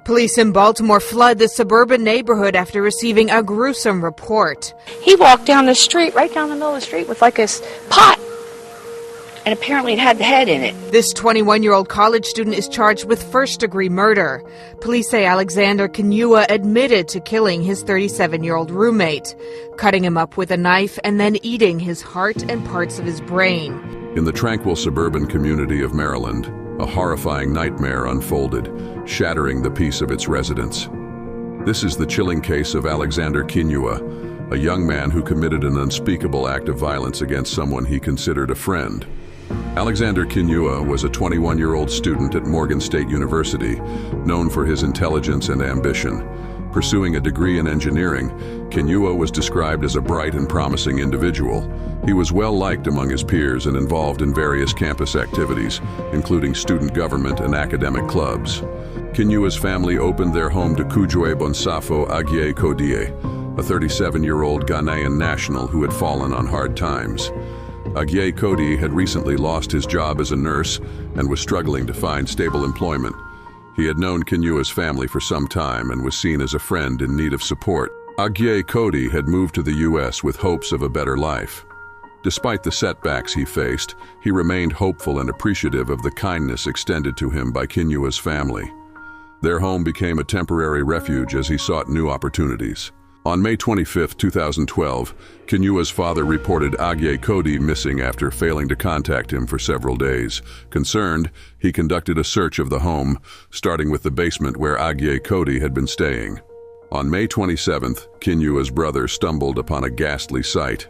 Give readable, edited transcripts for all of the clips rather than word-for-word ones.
Police in Baltimore flood the suburban neighborhood after receiving a gruesome report. He walked down the street, right down the middle of the street, with like a pot. And apparently it had the head in it. This 21-year-old college student is charged with first-degree murder. Police say Alexander Kinyua admitted to killing his 37-year-old roommate, cutting him up with a knife and then eating his heart and parts of his brain. In the tranquil suburban community of Maryland, a horrifying nightmare unfolded, shattering the peace of its residents. This is the chilling case of Alexander Kinyua, a young man who committed an unspeakable act of violence against someone he considered a friend. Alexander Kinyua was a 21-year-old student at Morgan State University, known for his intelligence and ambition. Pursuing a degree in engineering, Kinyua was described as a bright and promising individual. He was well-liked among his peers and involved in various campus activities, including student government and academic clubs. Kinyua's family opened their home to Kujue Bonsafo Agye Kodie, a 37-year-old Ghanaian national who had fallen on hard times. Agye Kodie had recently lost his job as a nurse and was struggling to find stable employment. He had known Kinyua's family for some time and was seen as a friend in need of support. Agye Kodie had moved to the U.S. with hopes of a better life. Despite the setbacks he faced, he remained hopeful and appreciative of the kindness extended to him by Kinyua's family. Their home became a temporary refuge as he sought new opportunities. On May 25, 2012, Kinyua's father reported Agye Kodie missing after failing to contact him for several days. Concerned, he conducted a search of the home, starting with the basement where Agye Kodie had been staying. On May 27th, Kinyua's brother stumbled upon a ghastly sight.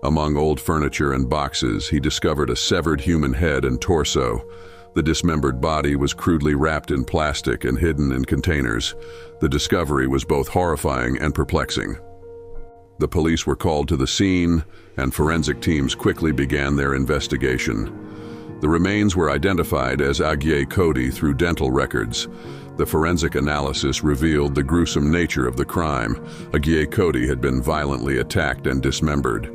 Among old furniture and boxes, he discovered a severed human head and torso. The dismembered body was crudely wrapped in plastic and hidden in containers. The discovery was both horrifying and perplexing. The police were called to the scene, and forensic teams quickly began their investigation. The remains were identified as Agye Kodie through dental records. The forensic analysis revealed the gruesome nature of the crime. Agye Kodie had been violently attacked and dismembered.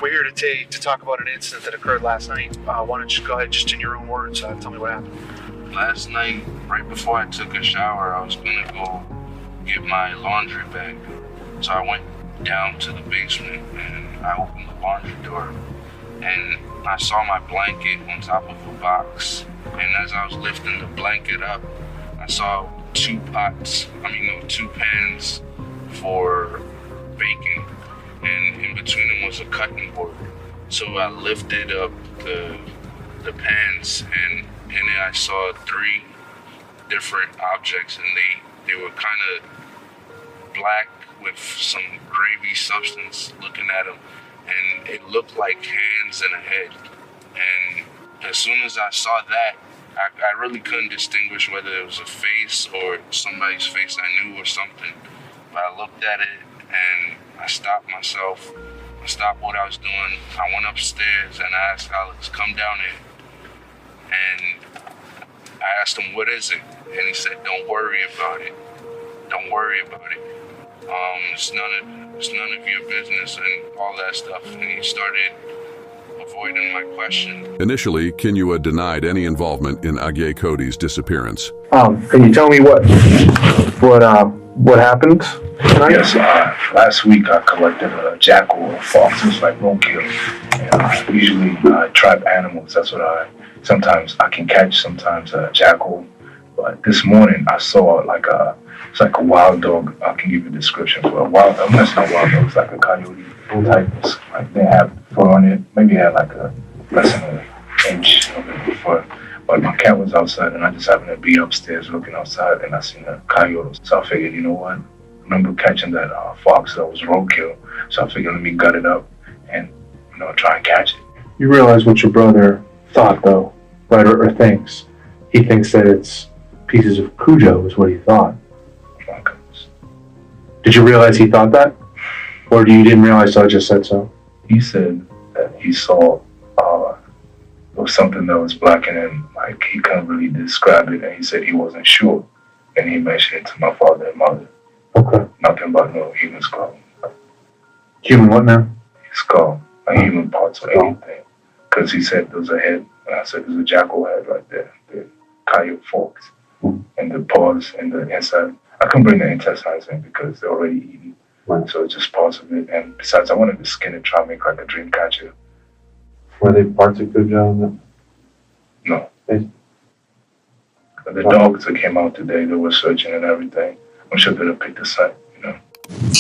We're here today to talk about an incident that occurred last night. Why don't you go ahead, just in your own words, tell me what happened. Last night, right before I took a shower, I was gonna go get my laundry bag. So I went down to the basement and I opened the laundry door. And I saw my blanket on top of a box. And as I was lifting the blanket up, I saw two pans for baking. And in between them was a cutting board. So I lifted up the pans, and in it I saw three different objects, and they were kind of black with some gravy substance looking at them, and it looked like hands and a head. And as soon as I saw that, I really couldn't distinguish whether it was a face or somebody's face I knew or something. But I looked at it and I stopped myself. I stopped what I was doing. I went upstairs and I asked Alex, come down here. And I asked him, what is it? And he said, don't worry about it. Don't worry about it. It's none of your business and all that stuff. And he started avoiding my question. Initially, Kinyua denied any involvement in Agye Kodie's disappearance. Can you tell me what happened tonight? Yes, last week I collected a jackal or a fox. It's like roadkill. And usually trap animals. That's what sometimes I can catch, sometimes a jackal. But this morning I saw it's like a wild dog. I can give you a description for a wild dog. That's not wild dog. It's like a coyote type. Like they have fur on it. Maybe it had like a less than an inch of fur. But my cat was outside and I just happened to be upstairs looking outside and I seen a coyote. So I figured, you know what? I remember catching that fox that was roadkill. So I figured let me gut it up and try and catch it. You realize what your brother thought though, right? Or thinks. He thinks that it's pieces of Cujo is what he thought. Oh my goodness. Did you realize he thought that? Or you didn't realize so I just said so? He said that he saw it was something that was black and then like he couldn't really describe it and he said he wasn't sure. And he mentioned it to my father and mother. Okay. Nothing about no human skull. Human what now? Skull. Like human parts or anything. Because he said there was a head and I said there's a jackal head right there. The coyote fox. and the paws and the inside. I couldn't bring the intestines in because they're already eaten. Right. So it's just parts of it. And besides, I wanted to skin it, try to make like a dream catcher. Were they parts of Cujo in it? No. Hey. The dogs that came out today, they were searching and everything. I'm sure they'll pick the site, you know.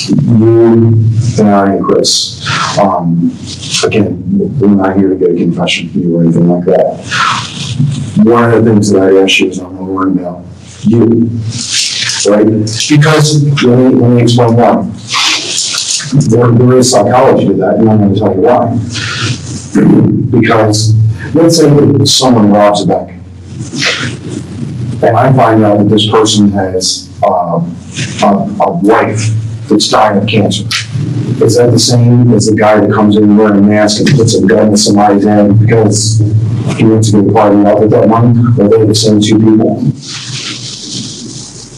You and I and Chris, again, we're not here to get a confession from you or anything like that. One of the things that I asked you is I'm going to learn about you, right? Because let me explain why. There is psychology to that, and I'm going to tell you why. Because let's say that someone robs a bank, and I find out that this person has a wife that's dying of cancer. Is that the same as the guy that comes in wearing a mask and puts a gun in somebody's hand because he wants to go party out with that money? Or are they the same two people?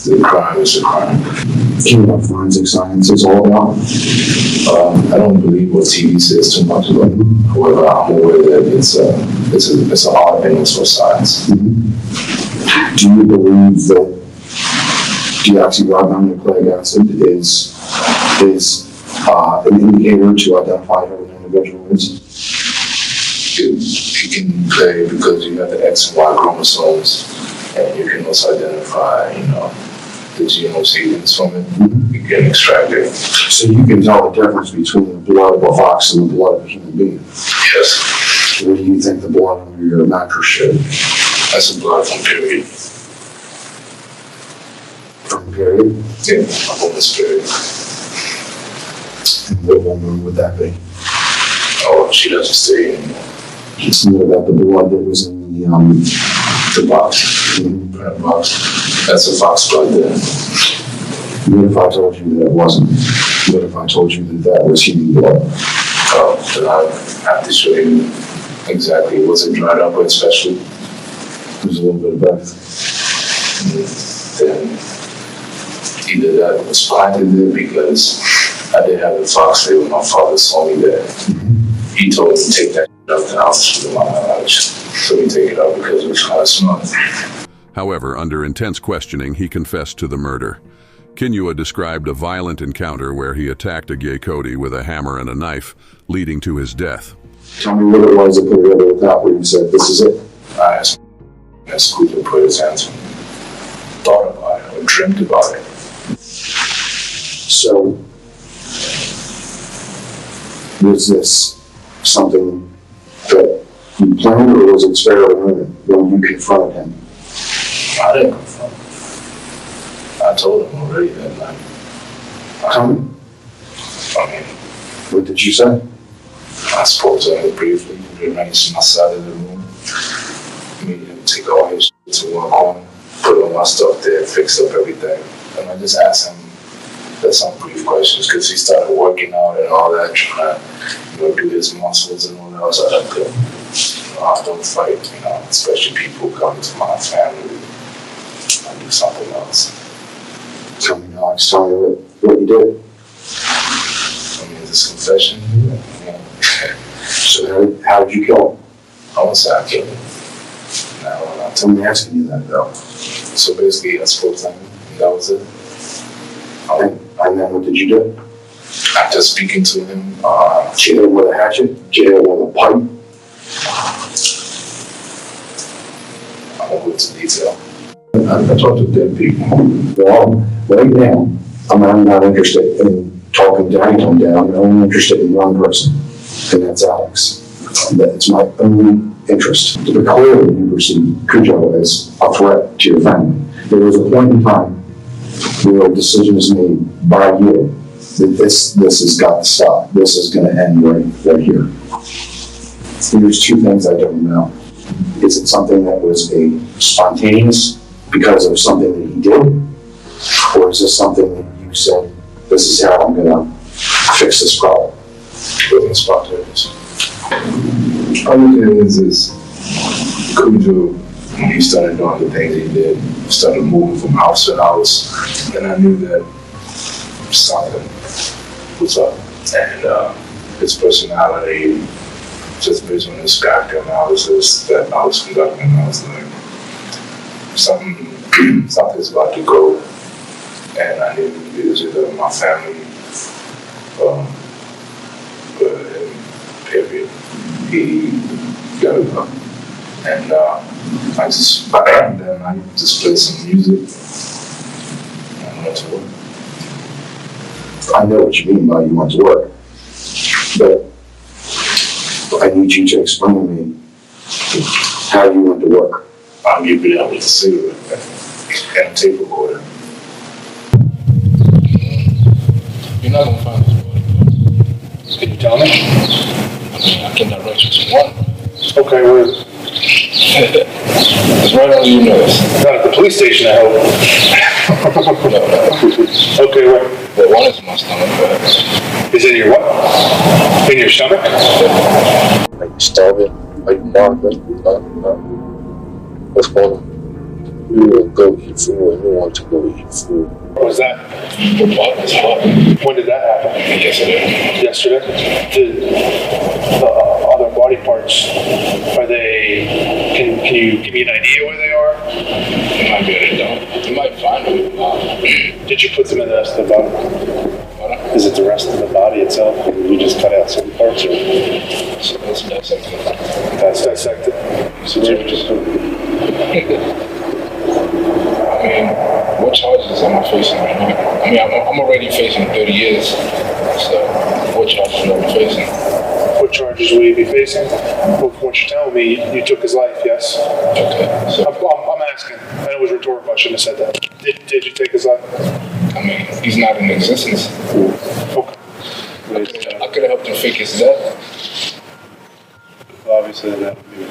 The crime is a crime. Do you know what forensic science is all about? I don't believe what TV says too much about it. However, I'm aware that it's a hard thing for science. Mm-hmm. Do you believe that deoxyribonucleic acid is an indicator to identify who an individual is? You can play because you have the X and Y chromosomes, and you can also identify, the genome sequence from it. Mm-hmm. You can extract it. So you can tell the difference between the blood of a fox and the blood of a human being. Yes. What do you think the blood under your mattress showed? That's a blood from period. From period? Yeah, a woman's period. And what woman would that be? Oh, she doesn't stay anymore. It's not about the blood that was in the box. Mm-hmm. The box. That's a fox blood there. What if I told you that it wasn't? What if I told you that that was human blood? Oh, then I have to show you exactly. Was it dried up or especially? There's a little bit of both. Then either that was planted there because I did have the fox there when my father saw me there. Mm-hmm. He told me to take that out the house to my knowledge. So we take it out because it was kind of smart. However, under intense questioning, he confessed to the murder. Kinyua described a violent encounter where he attacked Cody with a hammer and a knife, leading to his death. Tell me what it was that put it over the top where you said, this is it. I asked Scoop to put his hands on me. Thought about it or dreamt about it. So, was this something that you planned or was it experimental when you confronted him? I didn't confront him. I told him already that night. Tell me. What did you say? I spoke to him briefly. He remained to my side of the room. Made him take all his shit to one corner, put all my stuff there, fixed up everything. And I just asked him some brief questions because he started working out and all that, trying to do his muscles and all that. I was like, okay, I don't fight, especially people coming to my family. I do something else. Tell me, Alex, tell me what you did. This confession. Yeah. So how did you kill him? I won't say I killed him. No, Tell me asking you that though. So basically, I spoke to him, and that was it. And then what did you do? After speaking to him, did you hit him with a hatchet? Did you hit him with a pipe? I won't go into detail. I talk to dead people. Well, right now, I'm not interested in talking to anyone down. I'm only interested in one person, and that's Alex. That's my only interest. But clearly, you perceive Cujo as a threat to your family. There was a point in time where a decision is made by you that this has got to stop. This is going to end right here. There's two things I don't know. Is it something that was a spontaneous because of something that he did? Or is this something that you said, this is how I'm going to fix this problem? Living spontaneous. Other things is Cujo, when he started doing the things he did, started moving from house to house, and I knew that something was up. And his personality, just based on his character analysis that I was conducting, I was like, something something's about to go, and I need to visit my family. Period. He gotta go. And I just play some music and went to work. I know what you mean by you went to work, but I need you to explain to me how you went to work. I'll give you that with a cigarette and a tape recorder. You're not gonna find this body. Can you tell me? I mean, I can direct you to one. Okay, where is it? It's right under your nose. Not at the police station, I hope. No. Okay, where? Well, one is in my stomach, but... Is it in your what? In your stomach? Like starving, like marvin, what's going on? We will go eat food and we want to go eat food. What was that? The pot was hot. When did that happen? Yesterday. Yesterday? The other body parts, are they, can you give me an idea where they are? You might be able to dump. You might find them. Did you put them in the rest of the body? Is it the rest of the body itself? Or did we just cut out certain parts? Or? So that's dissected. That's dissected. So I mean, what charges am I facing right now? I mean, I'm already facing 30 years. So, what charges am I facing? What charges will you be facing? Well, from what you're telling me, you took his life, yes? Okay. So, I'm asking. I know it was rhetorical. I shouldn't have said that. Did you take his life? I mean, he's not in existence. Okay. I could have helped him fake his death. Well, obviously, that would be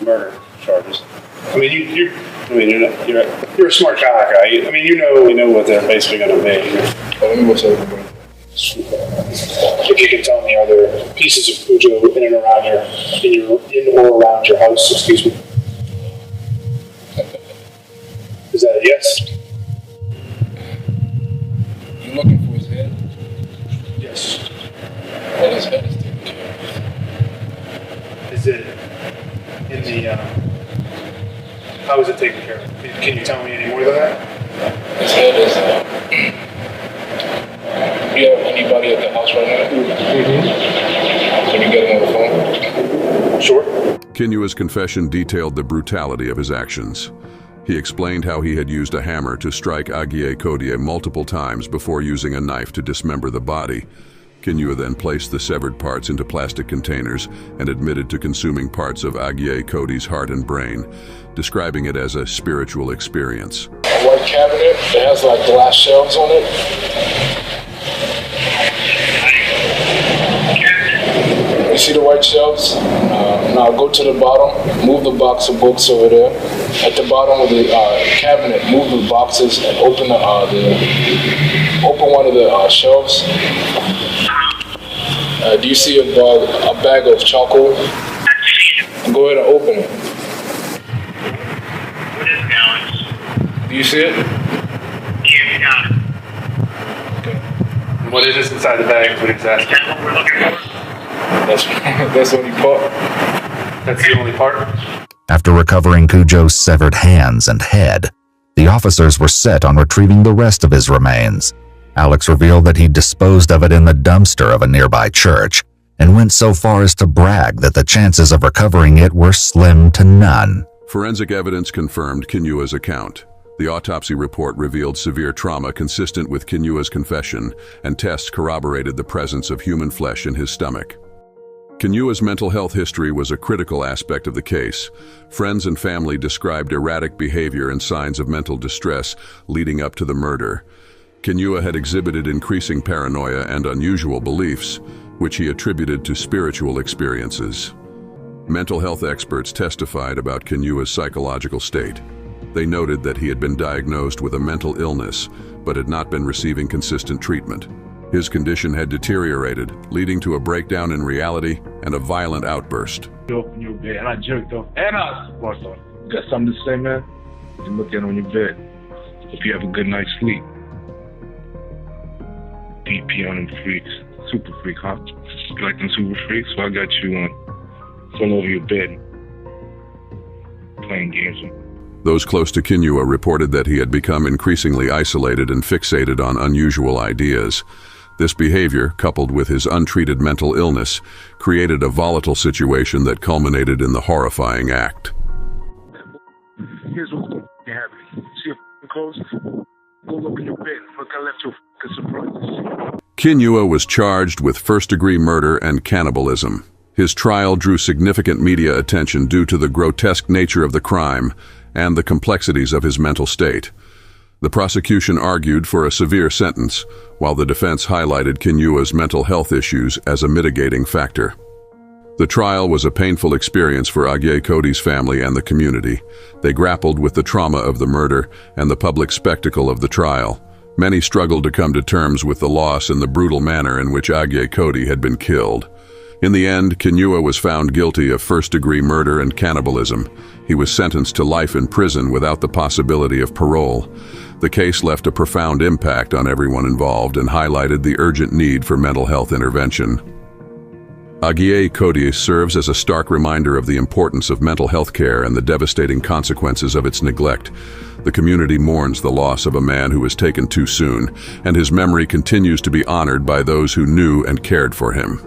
murder charges. I mean, you're a smart guy. I mean, you know what they're basically going to be. Let me go tell you. If you can tell me, are there pieces of Cujo in and around in or around your house? Excuse me. Is that a yes? You looking for his head? Yes. Well, his head is taken care of. Is it in the? How is it taken care of? Can you tell me any more than that? His head is. Do you have anybody at the house right now? Mm-hmm. Can you get him on the phone? Sure. Kinua's confession detailed the brutality of his actions. He explained how he had used a hammer to strike Agie Kodie multiple times before using a knife to dismember the body. Kinua then placed the severed parts into plastic containers and admitted to consuming parts of Agie Kodie's heart and brain, describing it as a spiritual experience. A white cabinet that has like glass shelves on it. You see the white shelves? Now go to the bottom, move the box of books over there. At the bottom of the cabinet, move the boxes and open one of the shelves. Do you see a bag of charcoal? Go ahead and open it. What is it, Alex? Do you see it? Yeah, got it. Okay. What is this inside the bag? What exactly? Is that what we're looking for? That's the only part. That's the only part? After recovering Cujo's severed hands and head, the officers were set on retrieving the rest of his remains. Alex revealed that he disposed of it in the dumpster of a nearby church and went so far as to brag that the chances of recovering it were slim to none. Forensic evidence confirmed Kinua's account. The autopsy report revealed severe trauma consistent with Kinua's confession, and tests corroborated the presence of human flesh in his stomach. Kinua's mental health history was a critical aspect of the case. Friends and family described erratic behavior and signs of mental distress leading up to the murder. Kinua had exhibited increasing paranoia and unusual beliefs, which he attributed to spiritual experiences. Mental health experts testified about Kinua's psychological state. They noted that he had been diagnosed with a mental illness, but had not been receiving consistent treatment. His condition had deteriorated, leading to a breakdown in reality and a violent outburst. You open your bed, and I jerked off, and I sparked off. Got something to say, man? You can look at it on your bed. Hope you have a good night's sleep. DP on them freaks. Super freak, huh? You like them super freaks? So I got you all over your bed. Playing games with them. Those close to Kinyua reported that he had become increasingly isolated and fixated on unusual ideas. This behavior, coupled with his untreated mental illness, created a volatile situation that culminated in the horrifying act. Here's what's going to happen. See your clothes? Go look in your bed. Look, I left you a surprise. Kinyua was charged with first-degree murder and cannibalism. His trial drew significant media attention due to the grotesque nature of the crime and the complexities of his mental state. The prosecution argued for a severe sentence, while the defense highlighted Kinyua's mental health issues as a mitigating factor. The trial was a painful experience for Agye Cody's family and the community. They grappled with the trauma of the murder and the public spectacle of the trial. Many struggled to come to terms with the loss and the brutal manner in which Agye Cody had been killed. In the end, Kinyua was found guilty of first-degree murder and cannibalism. He was sentenced to life in prison without the possibility of parole. The case left a profound impact on everyone involved and highlighted the urgent need for mental health intervention. Agye Cody serves as a stark reminder of the importance of mental health care and the devastating consequences of its neglect. The community mourns the loss of a man who was taken too soon, and his memory continues to be honored by those who knew and cared for him.